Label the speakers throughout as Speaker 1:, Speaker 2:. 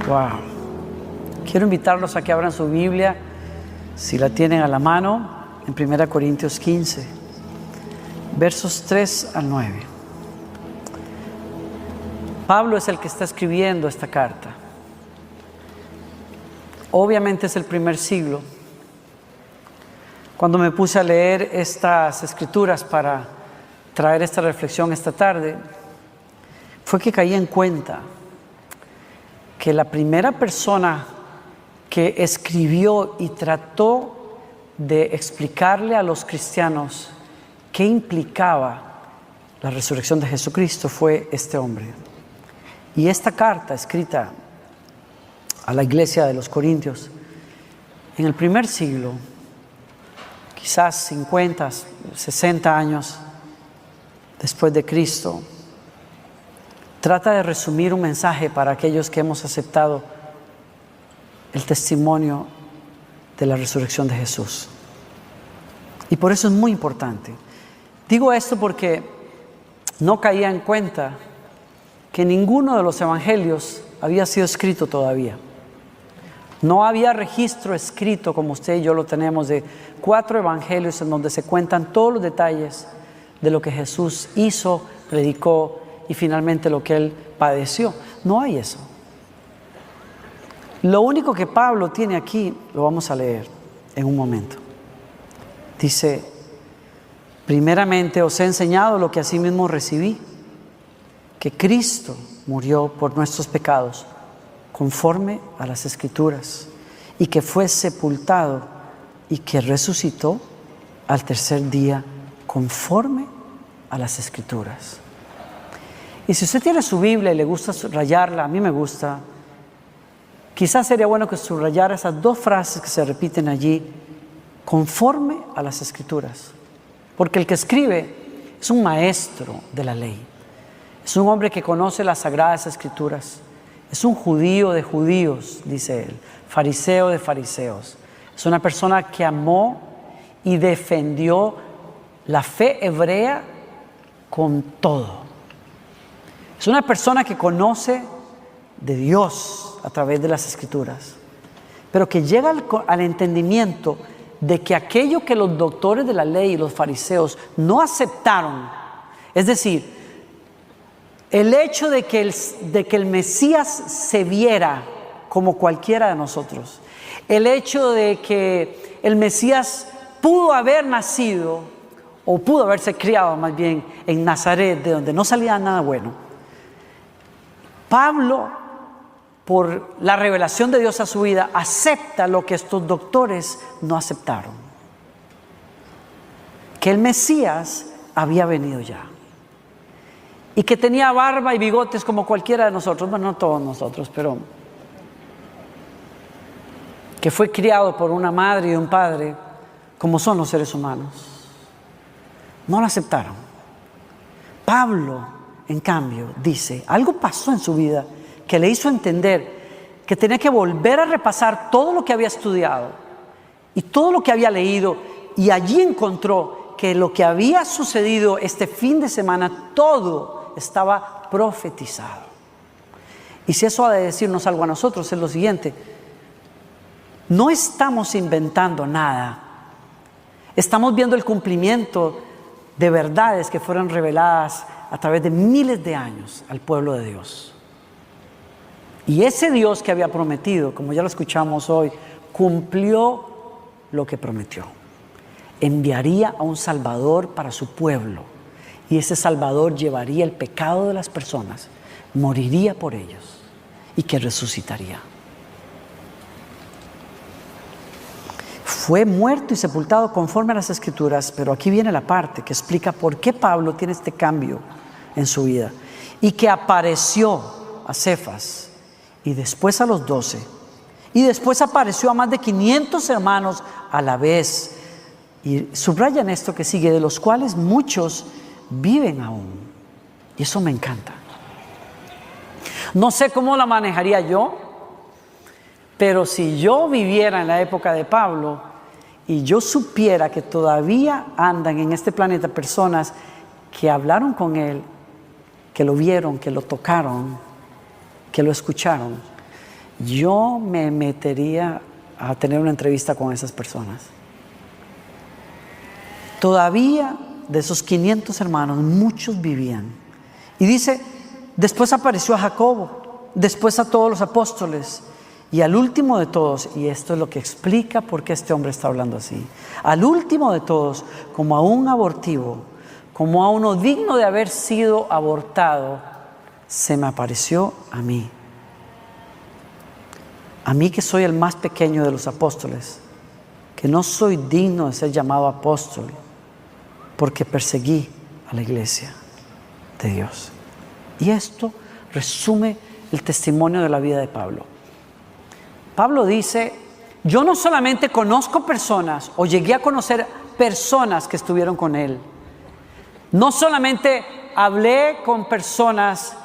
Speaker 1: Wow. Quiero invitarlos a que abran su Biblia, si la tienen a la mano, en 1 Corintios 15, versos 3 al 9. Pablo es el que está escribiendo esta carta. Obviamente es el primer siglo. Cuando me puse a leer estas escrituras para traer esta reflexión esta tarde, fue que caí en cuenta que la primera persona que escribió y trató de explicarle a los cristianos qué implicaba la resurrección de Jesucristo fue este hombre. Y esta carta escrita a la iglesia de los Corintios en el primer siglo, quizás 50, 60 años después de Cristo, trata de resumir un mensaje para aquellos que hemos aceptado el testimonio de la resurrección de Jesús. Y por eso es muy importante. Digo esto porque no caía en cuenta que ninguno de los evangelios había sido escrito todavía. No había registro escrito como usted y yo lo tenemos de 4 evangelios en donde se cuentan todos los detalles de lo que Jesús hizo, predicó y finalmente lo que Él padeció. No hay eso. Lo único que Pablo tiene aquí, lo vamos a leer en un momento. Dice, primeramente os he enseñado lo que asimismo recibí, que Cristo murió por nuestros pecados, conforme a las Escrituras, y que fue sepultado y que resucitó al tercer día, conforme a las Escrituras. Y si usted tiene su Biblia y le gusta subrayarla, a mí me gusta, quizás sería bueno que subrayara esas 2 frases que se repiten allí, conforme a las Escrituras. Porque el que escribe es un maestro de la ley. Es un hombre que conoce las Sagradas Escrituras. Es un judío de judíos, dice él, fariseo de fariseos. Es una persona que amó y defendió la fe hebrea con todo. Es una persona que conoce de Dios a través de las Escrituras, pero que llega al entendimiento de que aquello que los doctores de la ley y los fariseos no aceptaron, es decir, el hecho de que el Mesías se viera como cualquiera de nosotros, el hecho de que el Mesías pudo haber nacido, o pudo haberse criado más bien en Nazaret, de donde no salía nada bueno, Pablo, por la revelación de Dios a su vida, acepta lo que estos doctores no aceptaron. Que el Mesías había venido ya. Y que tenía barba y bigotes como cualquiera de nosotros. Bueno, no todos nosotros, pero que fue criado por una madre y un padre, como son los seres humanos. No lo aceptaron. Pablo, en cambio, dice, algo pasó en su vida que le hizo entender que tenía que volver a repasar todo lo que había estudiado y todo lo que había leído, y allí encontró que lo que había sucedido este fin de semana, todo estaba profetizado. Y si eso ha de decirnos algo a nosotros, es lo siguiente: no estamos inventando nada, estamos viendo el cumplimiento de verdades que fueron reveladas a través de miles de años al pueblo de Dios. Y ese Dios que había prometido, como ya lo escuchamos hoy, cumplió lo que prometió. Enviaría a un Salvador para su pueblo, y ese Salvador llevaría el pecado de las personas, moriría por ellos y que resucitaría. Fue muerto y sepultado conforme a las Escrituras, pero aquí viene la parte que explica por qué Pablo tiene este cambio en su vida, y que apareció a Cefas y después a los 12, y después apareció a más de 500 hermanos a la vez. Y subrayan esto que sigue, de los cuales muchos viven aún. Y eso me encanta. No sé cómo la manejaría yo, pero si yo viviera en la época de Pablo y yo supiera que todavía andan en este planeta personas que hablaron con él, que lo vieron, que lo tocaron, que lo escucharon, yo me metería a tener una entrevista con esas personas. Todavía de esos 500 hermanos, muchos vivían. Y dice, después apareció a Jacobo, después a todos los apóstoles, y al último de todos, y esto es lo que explica por qué este hombre está hablando así, al último de todos, como a un abortivo, como a uno digno de haber sido abortado, se me apareció a mí. A mí que soy el más pequeño de los apóstoles, que no soy digno de ser llamado apóstol, porque perseguí a la iglesia de Dios. Y esto resume el testimonio de la vida de Pablo. Pablo dice, yo no solamente conozco personas, o llegué a conocer personas que estuvieron con él. No solamente hablé con personas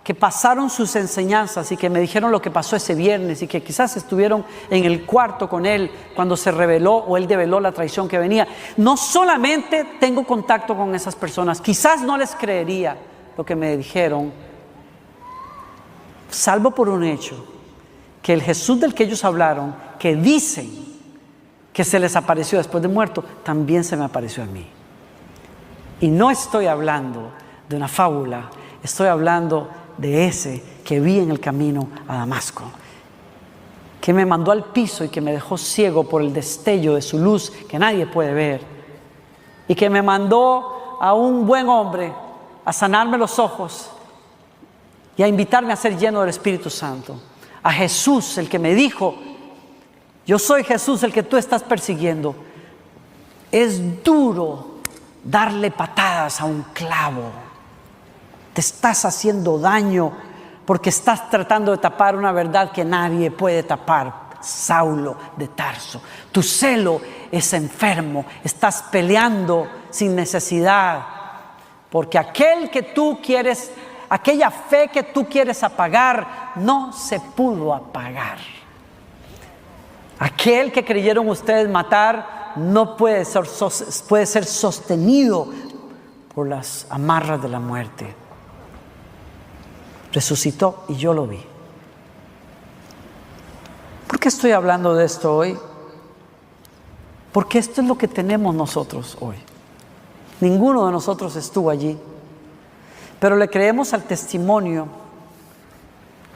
Speaker 1: que pasaron sus enseñanzas y que me dijeron lo que pasó ese viernes y que quizás estuvieron en el cuarto con él cuando se reveló o él develó la traición que venía. No solamente tengo contacto con esas personas, quizás no les creería lo que me dijeron, salvo por un hecho, que el Jesús del que ellos hablaron, que dicen que se les apareció después de muerto, también se me apareció a mí. Y no estoy hablando de una fábula, estoy hablando de ese que vi en el camino a Damasco, que me mandó al piso y que me dejó ciego por el destello de su luz que nadie puede ver, y que me mandó a un buen hombre a sanarme los ojos y a invitarme a ser lleno del Espíritu Santo. A Jesús, el que me dijo, yo soy Jesús el que tú estás persiguiendo. Es duro darle patadas a un clavo. Te estás haciendo daño porque estás tratando de tapar una verdad que nadie puede tapar. Saulo de Tarso, tu celo es enfermo, estás peleando sin necesidad, porque aquel que tú quieres, aquella fe que tú quieres apagar, no se pudo apagar. Aquel que creyeron ustedes matar no puede ser sostenido por las amarras de la muerte. Resucitó y yo lo vi. ¿Por qué estoy hablando de esto hoy? Porque esto es lo que tenemos nosotros hoy. Ninguno de nosotros estuvo allí, pero le creemos al testimonio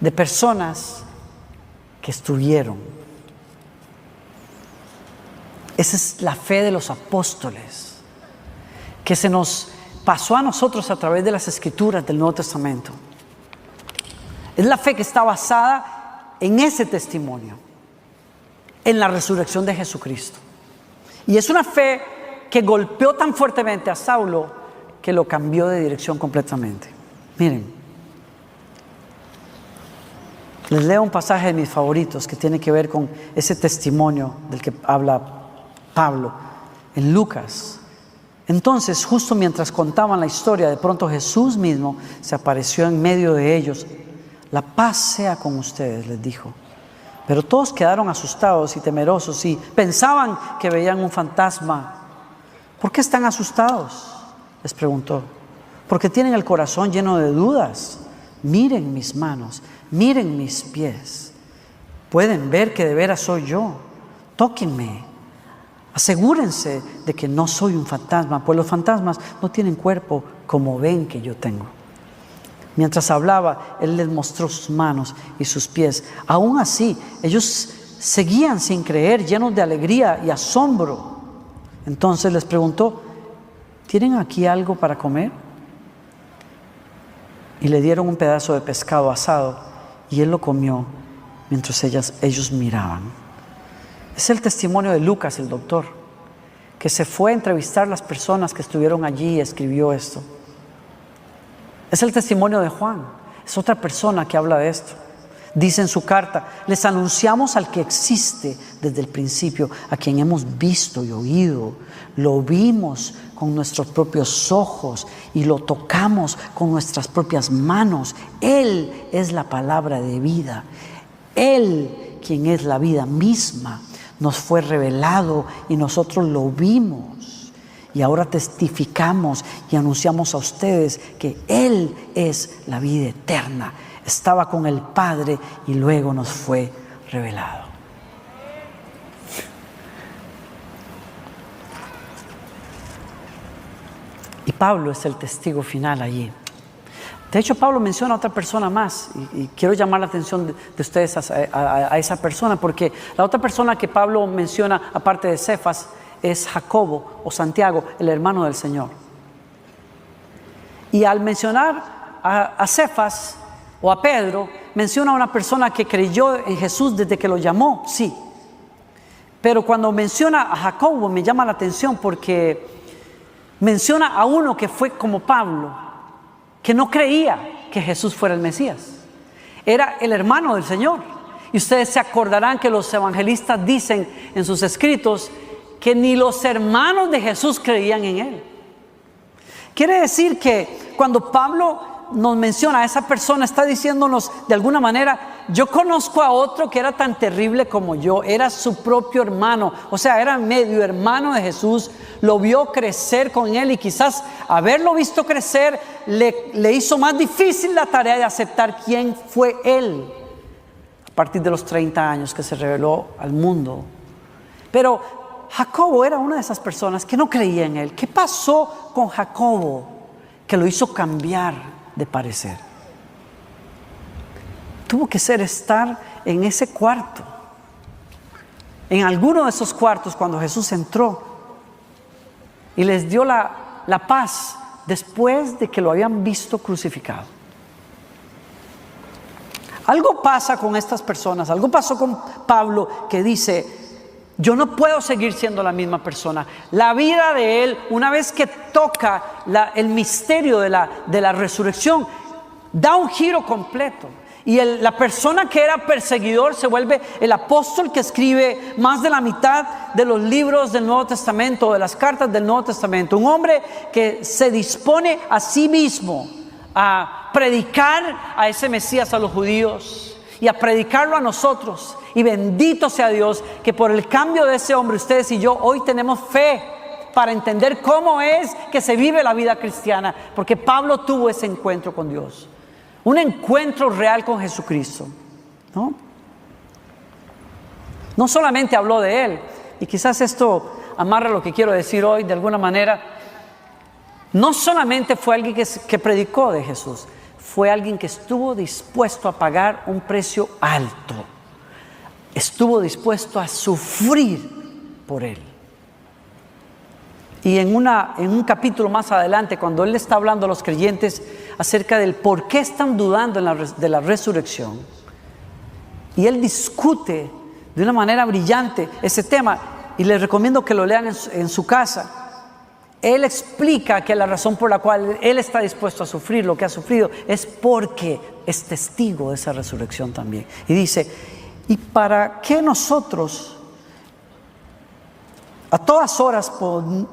Speaker 1: de personas que estuvieron. Esa es la fe de los apóstoles, que se nos pasó a nosotros a través de las Escrituras del Nuevo Testamento. Es la fe que está basada en ese testimonio, en la resurrección de Jesucristo. Y es una fe que golpeó tan fuertemente a Saulo que lo cambió de dirección completamente. Miren, les leo un pasaje de mis favoritos que tiene que ver con ese testimonio del que habla Pablo en Lucas. Entonces, justo mientras contaban la historia, de pronto Jesús mismo se apareció en medio de ellos. La paz sea con ustedes, les dijo. Pero todos quedaron asustados y temerosos y pensaban que veían un fantasma. ¿Por qué están asustados?, les preguntó. Porque tienen el corazón lleno de dudas. Miren mis manos, miren mis pies. Pueden ver que de veras soy yo. Tóquenme. Asegúrense de que no soy un fantasma, pues los fantasmas no tienen cuerpo como ven que yo tengo. Mientras hablaba, él les mostró sus manos y sus pies. Aún así, ellos seguían sin creer, llenos de alegría y asombro. Entonces les preguntó, ¿tienen aquí algo para comer? Y le dieron un pedazo de pescado asado y él lo comió mientras ellos miraban. Es el testimonio de Lucas, el doctor, que se fue a entrevistar a las personas que estuvieron allí y escribió esto. Es el testimonio de Juan, es otra persona que habla de esto. Dice en su carta, les anunciamos al que existe desde el principio, a quien hemos visto y oído, lo vimos con nuestros propios ojos y lo tocamos con nuestras propias manos. Él es la palabra de vida, Él, quien es la vida misma, nos fue revelado y nosotros lo vimos. Y ahora testificamos y anunciamos a ustedes que Él es la vida eterna. estaba con el Padre y luego nos fue revelado. Y Pablo es el testigo final allí. De hecho, Pablo menciona a otra persona más y quiero llamar la atención de ustedes a esa persona, porque la otra persona que Pablo menciona, aparte de Cefas, es Jacobo o Santiago, el hermano del Señor. Y al mencionar a Cefas o a Pedro, menciona a una persona que creyó en Jesús desde que lo llamó, sí. Pero cuando menciona a Jacobo me llama la atención porque menciona a uno que fue como Pablo, que no creía que Jesús fuera el Mesías. Era el hermano del Señor. Y ustedes se acordarán que los evangelistas dicen en sus escritos que ni los hermanos de Jesús creían en Él. Quiere decir que cuando Pablo nos menciona a esa persona, está diciéndonos de alguna manera: yo conozco a otro que era tan terrible como yo, era su propio hermano, o sea, era medio hermano de Jesús, lo vio crecer con él y quizás haberlo visto crecer le hizo más difícil la tarea de aceptar quién fue él a partir de los 30 años que se reveló al mundo. Pero Jacobo era una de esas personas que no creía en él. ¿Qué pasó con Jacobo que lo hizo cambiar de parecer? Tuvo que ser estar en ese cuarto, en alguno de esos cuartos cuando Jesús entró y les dio la paz después de que lo habían visto crucificado. Algo pasa con estas personas, algo pasó con Pablo que dice: yo no puedo seguir siendo la misma persona. La vida de él, una vez que toca el misterio de la resurrección, da un giro completo. Y la persona que era perseguidor se vuelve el apóstol que escribe más de la mitad de los libros del Nuevo Testamento, de las cartas del Nuevo Testamento. Un hombre que se dispone a sí mismo a predicar a ese Mesías a los judíos y a predicarlo a nosotros. Y bendito sea Dios que por el cambio de ese hombre, ustedes y yo hoy tenemos fe para entender cómo es que se vive la vida cristiana, porque Pablo tuvo ese encuentro con Dios, un encuentro real con Jesucristo, ¿no? No solamente habló de él, y quizás esto amarra lo que quiero decir hoy de alguna manera. No solamente fue alguien que predicó de Jesús, fue alguien que estuvo dispuesto a pagar un precio alto. Estuvo dispuesto a sufrir por él. Y en un capítulo más adelante, cuando él está hablando a los creyentes acerca del por qué están dudando de la resurrección, y él discute de una manera brillante ese tema, y les recomiendo que lo lean en su casa. Él explica que la razón por la cual él está dispuesto a sufrir lo que ha sufrido es porque es testigo de esa resurrección también. Y dice: ¿y para qué nosotros a todas horas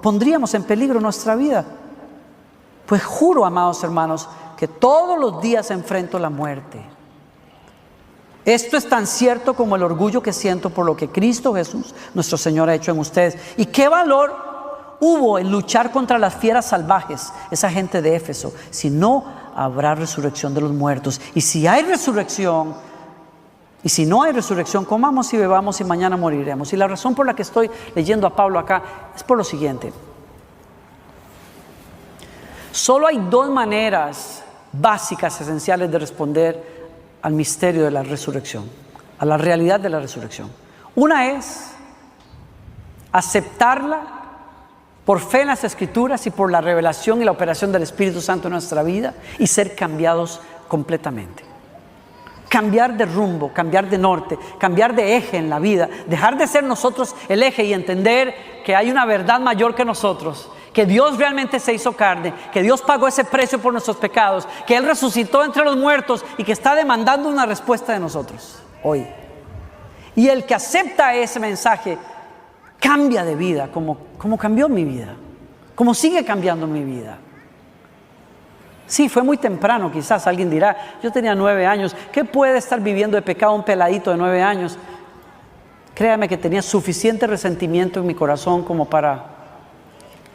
Speaker 1: pondríamos en peligro nuestra vida? Pues juro, amados hermanos, que todos los días enfrento la muerte. Esto es tan cierto como el orgullo que siento por lo que Cristo Jesús, nuestro Señor, ha hecho en ustedes. ¿Y qué valor hubo en luchar contra las fieras salvajes, esa gente de Éfeso, si no habrá resurrección de los muertos? Y si hay resurrección, y si no hay resurrección, comamos y bebamos y mañana moriremos. Y la razón por la que estoy leyendo a Pablo acá es por lo siguiente: solo hay dos maneras básicas, esenciales de responder al misterio de la resurrección, a la realidad de la resurrección. Una es aceptarla por fe en las Escrituras y por la revelación y la operación del Espíritu Santo en nuestra vida y ser cambiados completamente. Cambiar de rumbo, cambiar de norte, cambiar de eje en la vida, dejar de ser nosotros el eje y entender que hay una verdad mayor que nosotros, que Dios realmente se hizo carne, que Dios pagó ese precio por nuestros pecados, que Él resucitó entre los muertos y que está demandando una respuesta de nosotros hoy. Y el que acepta ese mensaje cambia de vida, como cambió mi vida, como sigue cambiando mi vida. Sí, fue muy temprano, quizás alguien dirá: yo tenía 9 años, ¿qué puede estar viviendo de pecado un peladito de 9 años? Créame que tenía suficiente resentimiento en mi corazón como para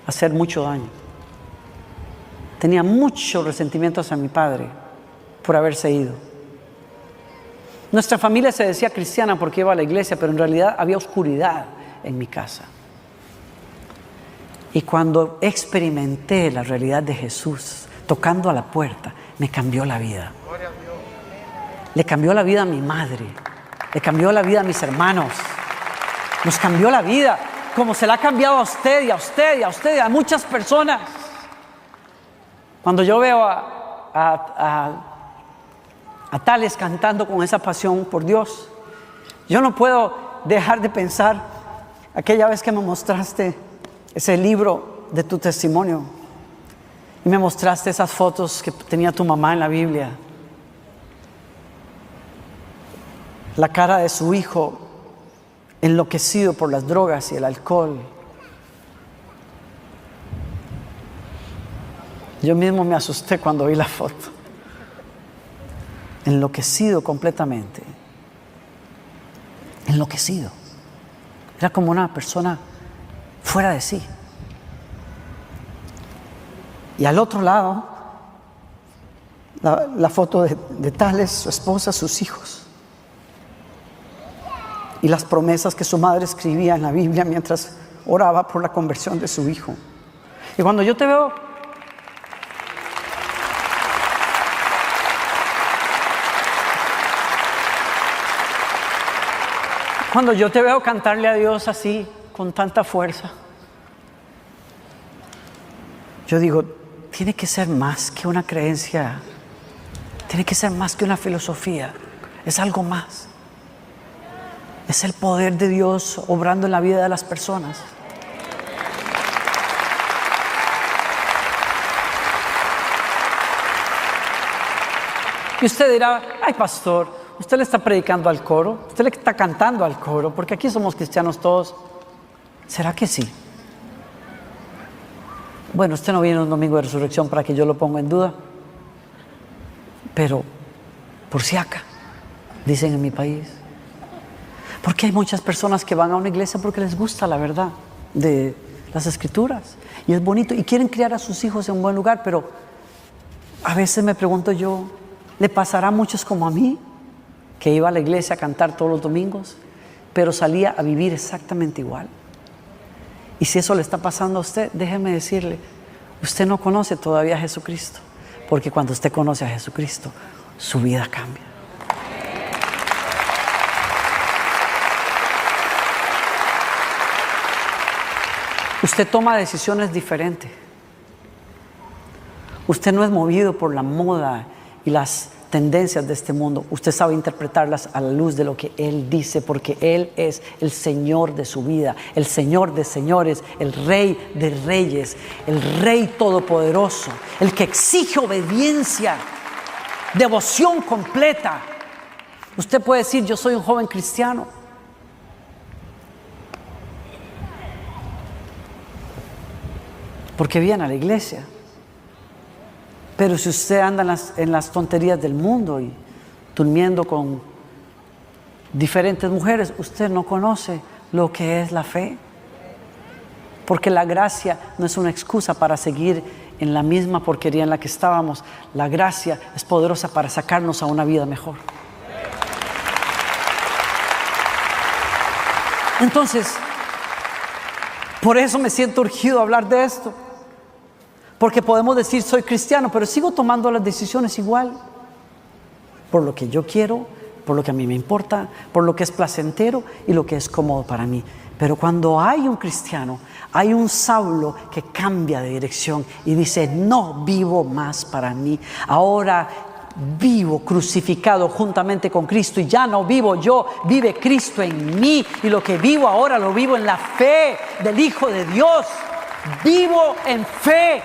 Speaker 1: hacer mucho daño. Tenía mucho resentimiento hacia mi padre por haberse ido. Nuestra familia se decía cristiana porque iba a la iglesia, pero en realidad había oscuridad en mi casa. Y cuando experimenté la realidad de Jesús tocando a la puerta, me cambió la vida. Le cambió la vida a mi madre, le cambió la vida a mis hermanos, nos cambió la vida, como se la ha cambiado a usted y a usted y a usted y a muchas personas. Cuando yo veo a Tales cantando con esa pasión por Dios, yo no puedo dejar de pensar aquella vez que me mostraste ese libro de tu testimonio y me mostraste esas fotos que tenía tu mamá en la Biblia, la cara de su hijo enloquecido por las drogas y el alcohol. Yo mismo me asusté cuando vi la foto. Enloquecido completamente. Enloquecido. Era como una persona fuera de sí. Y al otro lado, la foto de Tales, su esposa, sus hijos. Y las promesas que su madre escribía en la Biblia mientras oraba por la conversión de su hijo. Y cuando yo te veo cantarle a Dios así, con tanta fuerza, yo digo, tiene que ser más que una creencia, tiene que ser más que una filosofía, es algo más. Es el poder de Dios obrando en la vida de las personas. Y usted dirá, ay pastor, usted le está predicando al coro, usted le está cantando al coro, porque aquí somos cristianos todos. ¿Será que sí? Bueno, usted no viene un domingo de resurrección para que yo lo ponga en duda, pero por si acá, dicen en mi país. Porque hay muchas personas que van a una iglesia porque les gusta la verdad de las escrituras y es bonito y quieren criar a sus hijos en un buen lugar, pero a veces me pregunto yo, ¿le pasará a muchos como a mí, que iba a la iglesia a cantar todos los domingos, pero salía a vivir exactamente igual? Y si eso le está pasando a usted, déjeme decirle, usted no conoce todavía a Jesucristo, porque cuando usted conoce a Jesucristo, su vida cambia. Usted toma decisiones diferentes. Usted no es movido por la moda y las tendencias de este mundo. Usted sabe interpretarlas a la luz de lo que Él dice, porque Él es el Señor de su vida, el Señor de señores, el Rey de reyes, el Rey todopoderoso, el que exige obediencia, devoción completa. Usted puede decir, yo soy un joven cristiano, porque viene a la iglesia. Pero si usted anda en las tonterías del mundo y durmiendo con diferentes mujeres, usted no conoce lo que es la fe. Porque la gracia no es una excusa para seguir en la misma porquería en la que estábamos. La gracia es poderosa para sacarnos a una vida mejor. Entonces, por eso me siento urgido a hablar de esto. Porque podemos decir soy cristiano, pero sigo tomando las decisiones igual. Por lo que yo quiero, por lo que a mí me importa, por lo que es placentero y lo que es cómodo para mí. Pero cuando hay un cristiano, hay un Saulo que cambia de dirección y dice, no vivo más para mí. Ahora vivo crucificado juntamente con Cristo y ya no vivo yo, vive Cristo en mí. Y lo que vivo ahora lo vivo en la fe del Hijo de Dios. Vivo en fe.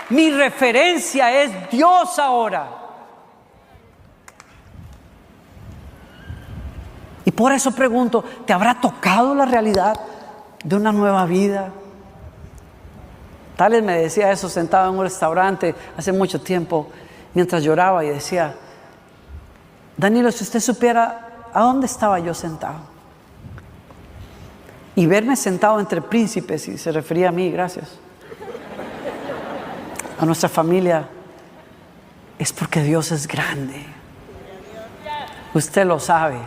Speaker 1: Mi referencia es Dios ahora. Y por eso pregunto, ¿te habrá tocado la realidad de una nueva vida? Tales me decía eso sentado en un restaurante hace mucho tiempo, mientras lloraba y decía, Danilo, si usted supiera a dónde estaba yo sentado. Y verme sentado entre príncipes, y se refería a mí, gracias, a nuestra familia, es porque Dios es grande. Usted lo sabe.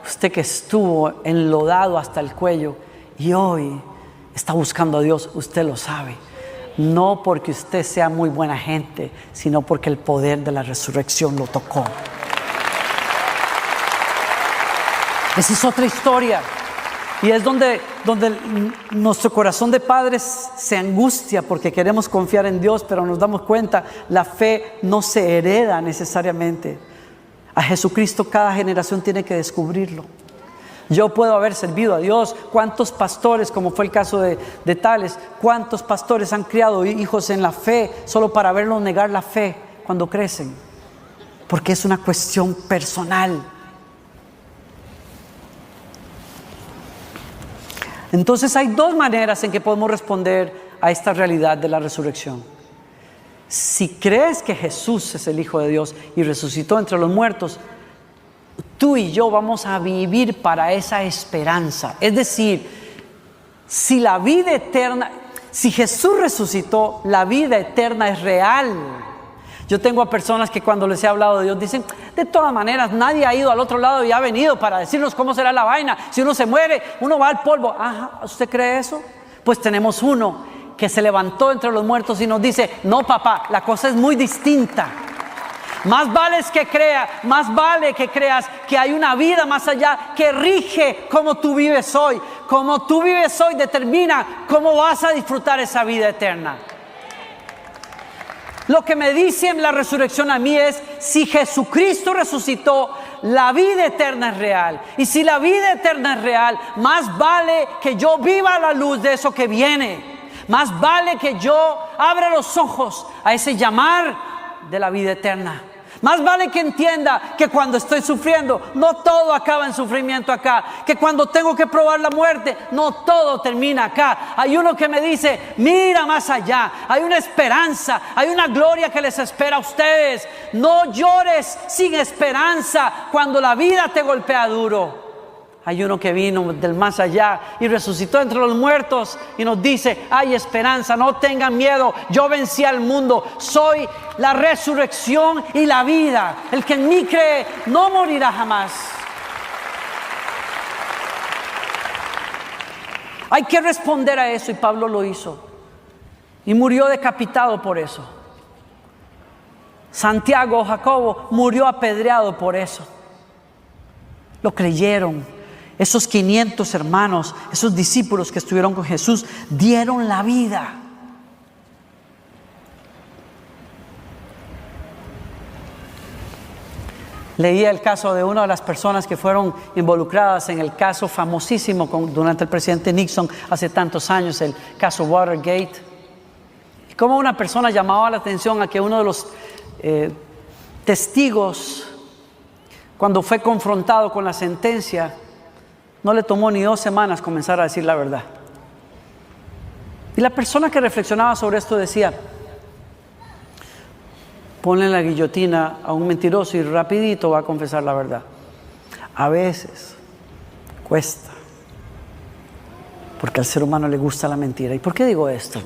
Speaker 1: Usted que estuvo enlodado hasta el cuello y hoy está buscando a Dios, usted lo sabe. No porque usted sea muy buena gente, sino porque el poder de la resurrección lo tocó. Esa es otra historia. Y es donde nuestro corazón de padres se angustia porque queremos confiar en Dios, pero nos damos cuenta, la fe no se hereda necesariamente. A Jesucristo cada generación tiene que descubrirlo. Yo puedo haber servido a Dios. ¿Cuántos pastores, como fue el caso de Tales, cuántos pastores han criado hijos en la fe solo para verlos negar la fe cuando crecen? Porque es una cuestión personal. Entonces hay dos maneras en que podemos responder a esta realidad de la resurrección. Si crees que Jesús es el Hijo de Dios y resucitó entre los muertos, tú y yo vamos a vivir para esa esperanza. Es decir, si la vida eterna, si Jesús resucitó, la vida eterna es real. Yo tengo a personas que cuando les he hablado de Dios dicen, de todas maneras, nadie ha ido al otro lado y ha venido para decirnos cómo será la vaina. Si uno se muere, uno va al polvo. Ajá, ¿usted cree eso? Pues tenemos uno que se levantó entre los muertos y nos dice, no papá, la cosa es muy distinta. Más vale que creas que hay una vida más allá que rige cómo tú vives hoy. Cómo tú vives hoy determina cómo vas a disfrutar esa vida eterna. Lo que me dice en la resurrección a mí es, si Jesucristo resucitó, la vida eterna es real. Y si la vida eterna es real, más vale que yo viva a la luz de eso que viene. Más vale que yo abra los ojos a ese llamar de la vida eterna. Más vale que entienda que cuando estoy sufriendo, no todo acaba en sufrimiento acá. Que cuando tengo que probar la muerte, no todo termina acá. Hay uno que me dice, mira más allá. Hay una esperanza, hay una gloria que les espera a ustedes. No llores sin esperanza cuando la vida te golpea duro. Hay uno que vino del más allá y resucitó entre los muertos y nos dice, hay esperanza, no tengan miedo, yo vencí al mundo, soy la resurrección y la vida. El que en mí cree no morirá jamás. Hay que responder a eso y Pablo lo hizo y murió decapitado por eso. Santiago, Jacobo murió apedreado por eso. Lo creyeron. Esos 500 hermanos, esos discípulos que estuvieron con Jesús, dieron la vida. Leía el caso de una de las personas que fueron involucradas en el caso famosísimo durante el presidente Nixon hace tantos años, el caso Watergate. Y cómo una persona llamaba la atención a que uno de los testigos, cuando fue confrontado con la sentencia, no le tomó ni 2 semanas comenzar a decir la verdad. Y la persona que reflexionaba sobre esto decía, ponle en la guillotina a un mentiroso y rapidito va a confesar la verdad. A veces cuesta, porque al ser humano le gusta la mentira. ¿Y por qué digo esto?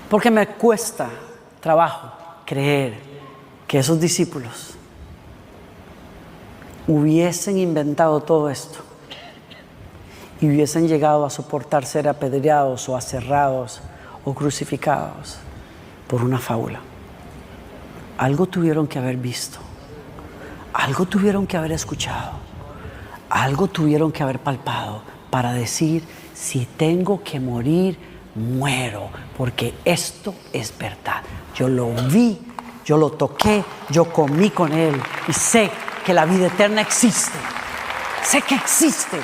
Speaker 1: Porque me cuesta trabajo creer que esos discípulos hubiesen inventado todo esto y hubiesen llegado a soportar ser apedreados o aserrados o crucificados por una fábula. Algo tuvieron que haber visto, algo tuvieron que haber escuchado, algo tuvieron que haber palpado para decir, si tengo que morir, muero, porque esto es verdad. Yo lo vi, yo lo toqué, yo comí con él y sé que la vida eterna existe. Sé que existe.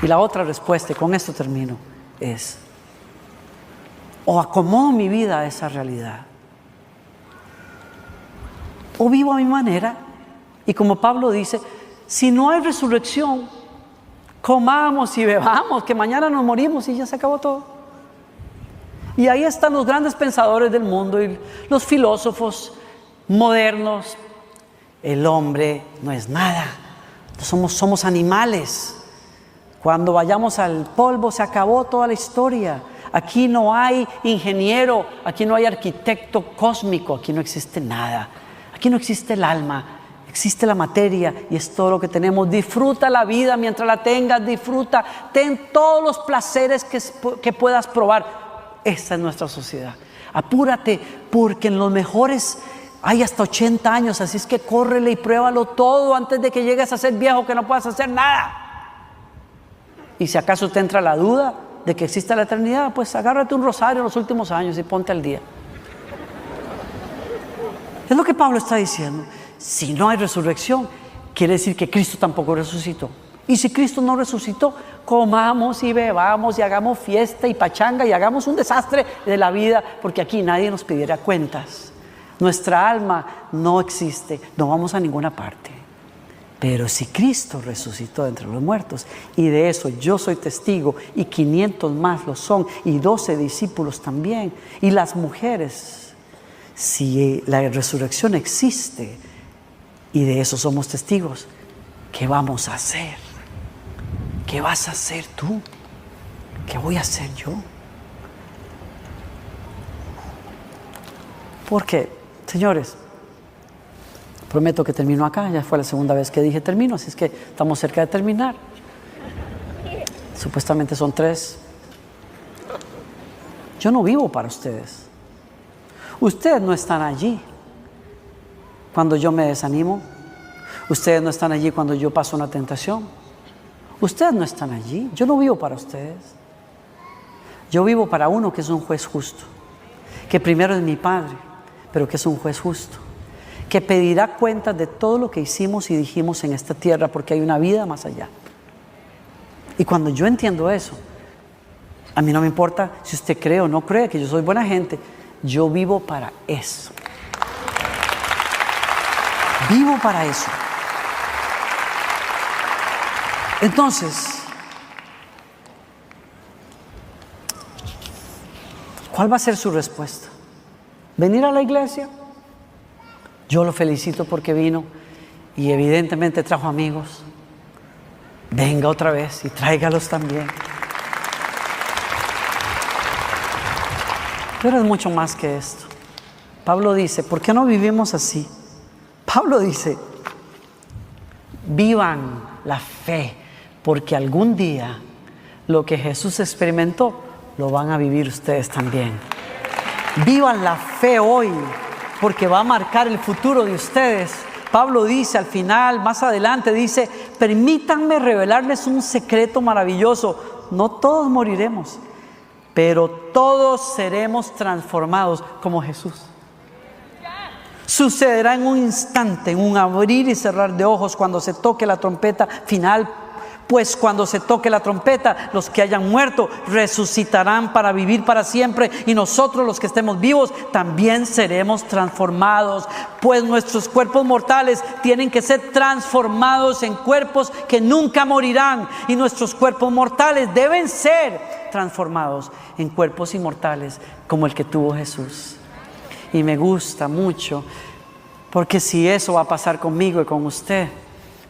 Speaker 1: Y la otra respuesta, y con esto termino, es, o acomodo mi vida a esa realidad, o vivo a mi manera. Y como Pablo dice, si no hay resurrección, comamos y bebamos, que mañana nos morimos y ya se acabó todo. Y ahí están los grandes pensadores del mundo y los filósofos modernos. El hombre no es nada, somos animales. Cuando vayamos al polvo se acabó toda la historia. aquí no hay ingeniero, aquí no hay arquitecto cósmico, aquí no existe nada. Aquí no existe el alma, existe la materia y es todo lo que tenemos. Disfruta la vida mientras la tengas, disfruta, ten todos los placeres que puedas probar. Esa es nuestra sociedad. Apúrate porque en los mejores hay hasta 80 años, así es que córrele y pruébalo todo antes de que llegues a ser viejo que no puedas hacer nada. Y si acaso te entra la duda de que existe la eternidad, pues agárrate un rosario en los últimos años y ponte al día. Es lo que Pablo está diciendo. Si no hay resurrección, quiere decir que Cristo tampoco resucitó. Y si Cristo no resucitó, comamos y bebamos y hagamos fiesta y pachanga y hagamos un desastre de la vida, porque aquí nadie nos pidiera cuentas. Nuestra alma no existe, no vamos a ninguna parte. Pero si Cristo resucitó de entre los muertos, y de eso yo soy testigo, y 500 más lo son, y 12 discípulos también, y las mujeres, si la resurrección existe y de eso somos testigos, ¿qué vamos a hacer? ¿Qué vas a hacer tú? ¿Qué voy a hacer yo? Porque, señores, prometo que termino acá. Ya fue la segunda vez que dije termino, así es que estamos cerca de terminar. Supuestamente son 3. Yo no vivo para ustedes. Ustedes no están allí cuando yo me desanimo. Ustedes no están allí cuando yo paso una tentación. Ustedes no están allí. Yo no vivo para ustedes. Yo vivo para uno que es un juez justo, que primero es mi Padre, pero que es un juez justo, que pedirá cuentas de todo lo que hicimos y dijimos en esta tierra, porque hay una vida más allá. Y cuando yo entiendo eso, a mí no me importa si usted cree o no cree que yo soy buena gente. Yo vivo para eso. Vivo para eso. Entonces, ¿cuál va a ser su respuesta? ¿Venir a la iglesia? Yo lo felicito porque vino y evidentemente trajo amigos. Venga otra vez y tráigalos también. Pero es mucho más que esto. Pablo dice, ¿por qué no vivimos así? Pablo dice, vivan la fe, porque algún día lo que Jesús experimentó, lo van a vivir ustedes también. Vivan la fe hoy, porque va a marcar el futuro de ustedes. Pablo dice al final, más adelante, dice, permítanme revelarles un secreto maravilloso. No todos moriremos, pero todos seremos transformados como Jesús. Sucederá en un instante, en un abrir y cerrar de ojos cuando se toque la trompeta final. Pues cuando se toque la trompeta, los que hayan muerto resucitarán para vivir para siempre, y nosotros los que estemos vivos también seremos transformados. Pues nuestros cuerpos mortales tienen que ser transformados en cuerpos que nunca morirán, y nuestros cuerpos mortales deben ser transformados en cuerpos inmortales como el que tuvo Jesús. Y me gusta mucho, porque si eso va a pasar conmigo y con usted,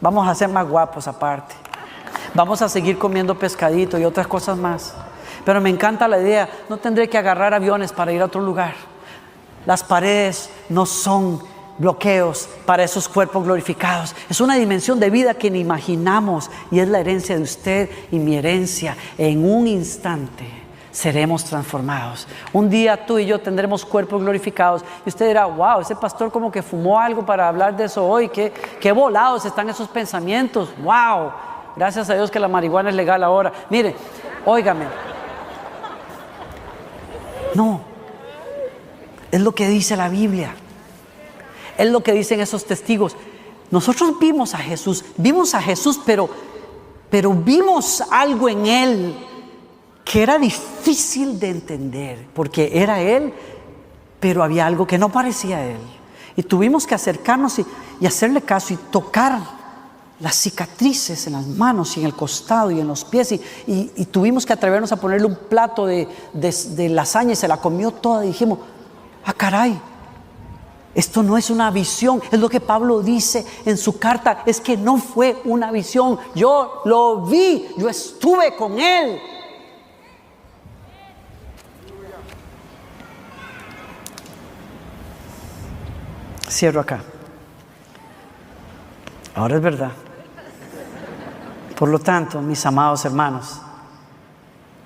Speaker 1: vamos a ser más guapos aparte. Vamos a seguir comiendo pescadito y otras cosas más. Pero me encanta la idea, no tendré que agarrar aviones para ir a otro lugar. Las paredes no son bloqueos para esos cuerpos glorificados. Es una dimensión de vida que ni imaginamos, y es la herencia de usted y mi herencia. En un instante seremos transformados. Un día tú y yo tendremos cuerpos glorificados, y usted dirá, wow, ese pastor como que fumó algo para hablar de eso hoy. Qué volados están esos pensamientos. Wow, gracias a Dios que la marihuana es legal ahora. Mire, óigame, no, es lo que dice la Biblia, es lo que dicen esos testigos. Nosotros vimos a Jesús, pero vimos algo en Él que era difícil de entender, porque era Él, pero había algo que no parecía Él, y tuvimos que acercarnos y hacerle caso y tocar las cicatrices en las manos y en el costado y en los pies, y tuvimos que atrevernos a ponerle un plato de lasaña, y se la comió toda, y dijimos, ah caray, esto no es una visión. Es lo que Pablo dice en su carta, es que no fue una visión, yo lo vi, yo estuve con Él. Cierro acá. Ahora es verdad. Por lo tanto, mis amados hermanos,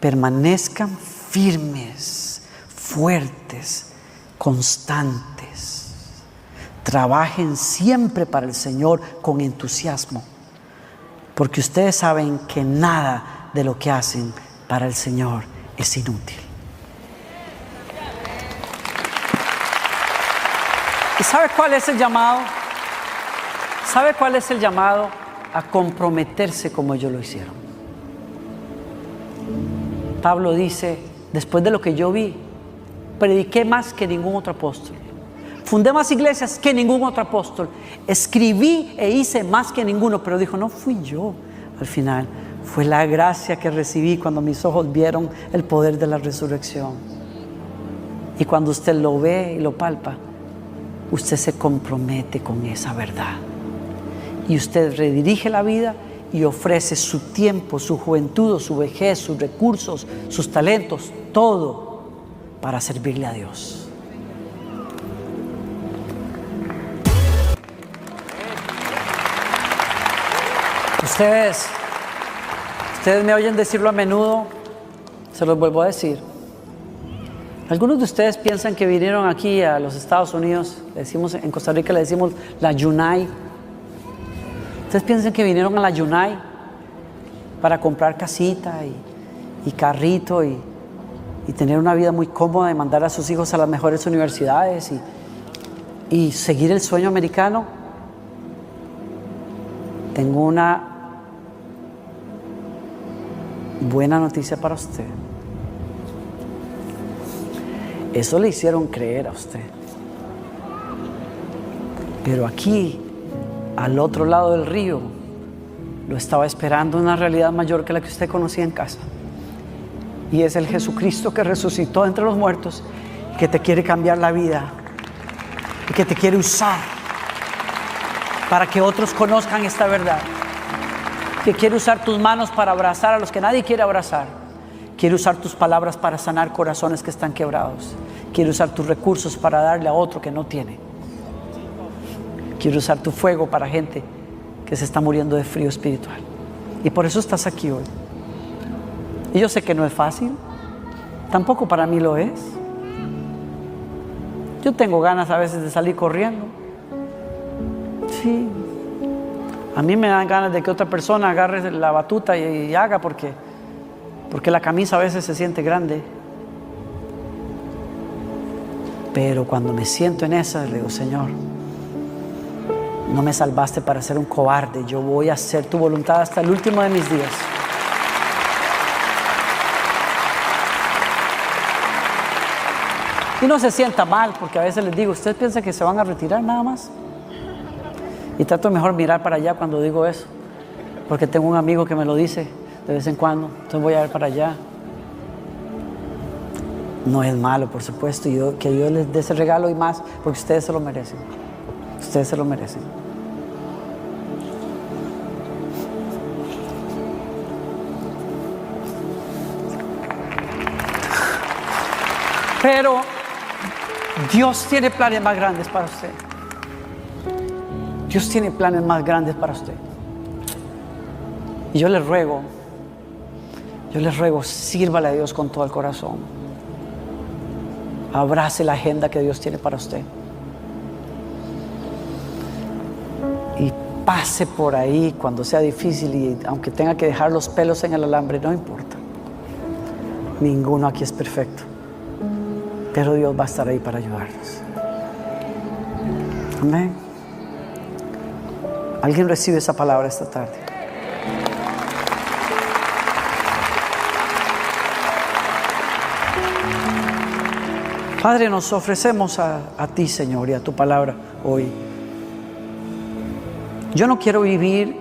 Speaker 1: permanezcan firmes, fuertes, constantes. Trabajen siempre para el Señor con entusiasmo, porque ustedes saben que nada de lo que hacen para el Señor es inútil. ¿Y sabe cuál es el llamado? ¿Sabe cuál es el llamado? A comprometerse como ellos lo hicieron. Pablo dice, después de lo que yo vi, prediqué más que ningún otro apóstol. Fundé más iglesias que ningún otro apóstol. Escribí e hice más que ninguno, pero dijo, no fui yo. Al final, fue la gracia que recibí cuando mis ojos vieron el poder de la resurrección. Y cuando usted lo ve y lo palpa, usted se compromete con esa verdad. Y usted redirige la vida y ofrece su tiempo, su juventud, su vejez, sus recursos, sus talentos, todo para servirle a Dios. Ustedes me oyen decirlo a menudo, se los vuelvo a decir. Algunos de ustedes piensan que vinieron aquí a los Estados Unidos, le decimos, en Costa Rica le decimos la Yunay. Ustedes piensan que vinieron a la Yunay para comprar casita y carrito y tener una vida muy cómoda y mandar a sus hijos a las mejores universidades y seguir el sueño americano. Tengo una buena noticia para usted. Eso le hicieron creer a usted. Pero aquí, al otro lado del río, lo estaba esperando una realidad mayor que la que usted conocía en casa. Y es el Jesucristo que resucitó entre los muertos, que te quiere cambiar la vida y que te quiere usar para que otros conozcan esta verdad. Que quiere usar tus manos para abrazar a los que nadie quiere abrazar. Quiere usar tus palabras para sanar corazones que están quebrados. Quiere usar tus recursos para darle a otro que no tiene. Quiere usar tu fuego para gente que se está muriendo de frío espiritual. Y por eso estás aquí hoy. Y yo sé que no es fácil. Tampoco para mí lo es. Yo tengo ganas a veces de salir corriendo. Sí. A mí me dan ganas de que otra persona agarre la batuta y haga porque la camisa a veces se siente grande. Pero cuando me siento en esa, le digo, Señor, no me salvaste para ser un cobarde. Yo voy a hacer tu voluntad hasta el último de mis días. Y no se sienta mal, porque a veces les digo, ¿usted piensa que se van a retirar nada más? Y trato mejor mirar para allá cuando digo eso, porque tengo un amigo que me lo dice de vez en cuando, entonces voy a ver para allá. No es malo, por supuesto, y que Dios les dé ese regalo y más, porque ustedes se lo merecen. Ustedes se lo merecen. Pero Dios tiene planes más grandes para usted. Dios tiene planes más grandes para usted. Y yo les ruego, sírvale a Dios con todo el corazón. Abrace la agenda que Dios tiene para usted. Y pase por ahí cuando sea difícil y aunque tenga que dejar los pelos en el alambre, no importa. Ninguno aquí es perfecto. Pero Dios va a estar ahí para ayudarnos. Amén. ¿Alguien recibe esa palabra esta tarde? Padre, nos ofrecemos a ti, Señor, y a tu palabra hoy. Yo no quiero vivir